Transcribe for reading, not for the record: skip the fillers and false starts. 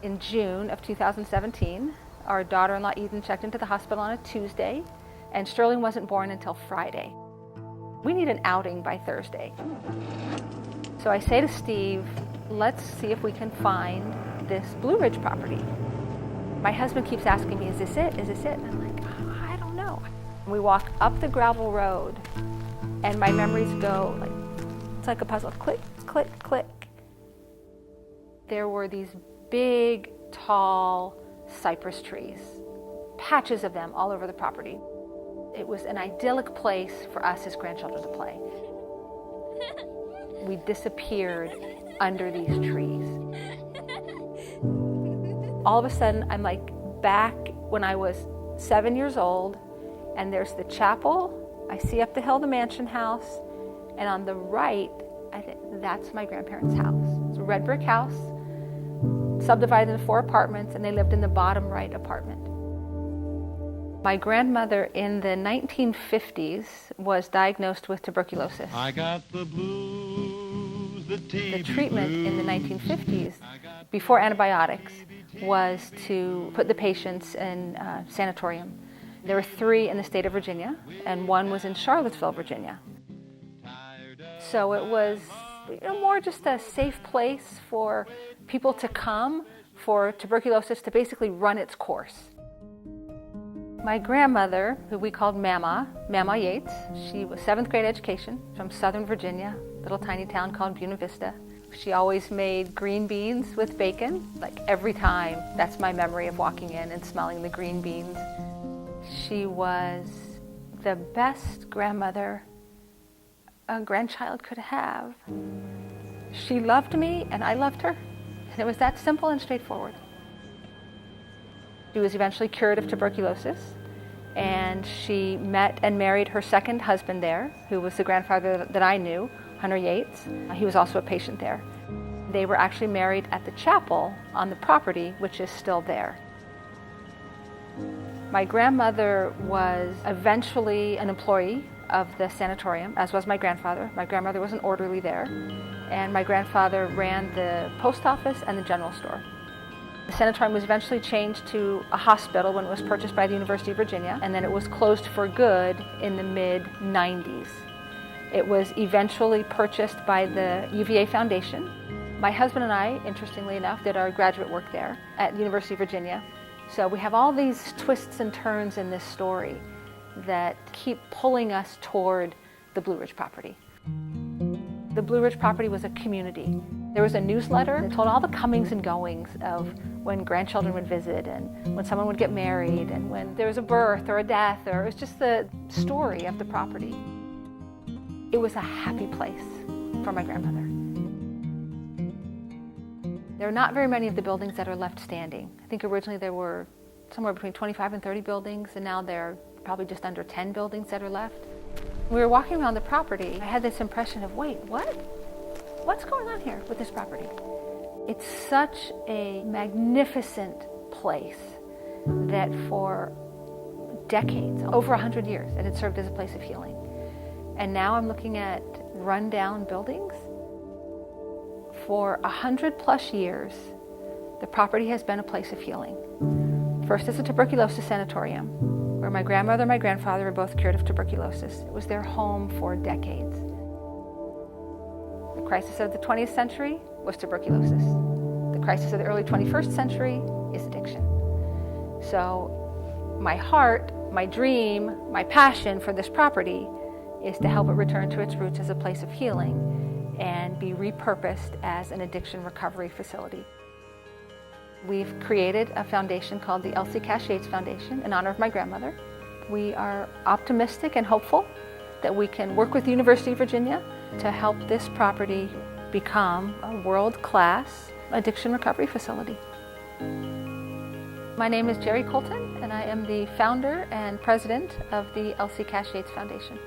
In June of 2017, our daughter-in-law Eden checked into the hospital on a Tuesday, and Sterling wasn't born until Friday. We need an outing by Thursday. So I say to Steve, let's see if we can find this Blue Ridge property. My husband keeps asking me, is this it? Is this it? And I'm like, I don't know. We walk up the gravel road, and my memories go it's like a puzzle. Click, click, click. There were these big, tall cypress trees, patches of them all over the property. It was an idyllic place for us as grandchildren to play. We disappeared under these trees. All of a sudden, I'm back when I was 7 years old, and there's the chapel. I see up the hill the mansion house, and on the right, I think that's my grandparents' house. It's a red brick house, subdivided into 4 apartments, and they lived in the bottom right apartment. My grandmother in the 1950s was diagnosed with tuberculosis. I got the blues, the treatment in the 1950s, before antibiotics, was to put the patients in a sanatorium. There were 3 in the state of Virginia, and 1 was in Charlottesville, Virginia. So it was more just a safe place for people to come for tuberculosis to basically run its course. My grandmother, who we called Mama Yates, she was 7th grade education from Southern Virginia, little tiny town called Buena Vista. She always made green beans with bacon, every time. That's my memory of walking in and smelling the green beans. She was the best grandmother a grandchild could have. She loved me and I loved her. And it was that simple and straightforward. She was eventually cured of tuberculosis, and she met and married her second husband there, who was the grandfather that I knew, Hunter Yates. He was also a patient there. They were actually married at the chapel on the property, which is still there. My grandmother was eventually an employee of the sanatorium, as was my grandfather. My grandmother was an orderly there, and my grandfather ran the post office and the general store. The sanatorium was eventually changed to a hospital when it was purchased by the University of Virginia, and then it was closed for good in the mid-90s. It was eventually purchased by the UVA Foundation. My husband and I, interestingly enough, did our graduate work there at the University of Virginia. So we have all these twists and turns in this story that keep pulling us toward the Blue Ridge property. The Blue Ridge property was a community. There was a newsletter that told all the comings and goings of when grandchildren would visit and when someone would get married and when there was a birth or a death, or it was just the story of the property. It was a happy place for my grandmother. There are not very many of the buildings that are left standing. I think originally there were somewhere between 25 and 30 buildings, and now there are probably just under 10 buildings that are left. We were walking around the property. I had this impression of, wait, what? What's going on here with this property? It's such a magnificent place that for decades, over 100 years, it had served as a place of healing. And now I'm looking at rundown buildings. For 100+ years, the property has been a place of healing. First as a tuberculosis sanatorium, where my grandmother and my grandfather were both cured of tuberculosis. It was their home for decades. The crisis of the 20th century was tuberculosis. The crisis of the early 21st century is addiction. So my heart, my dream, my passion for this property is to help it return to its roots as a place of healing and be repurposed as an addiction recovery facility. We've created a foundation called the Elsie Yates Foundation in honor of my grandmother. We are optimistic and hopeful that we can work with the University of Virginia to help this property become a world-class addiction recovery facility. My name is Jerry Colton, and I am the founder and president of the Elsie Yates Foundation.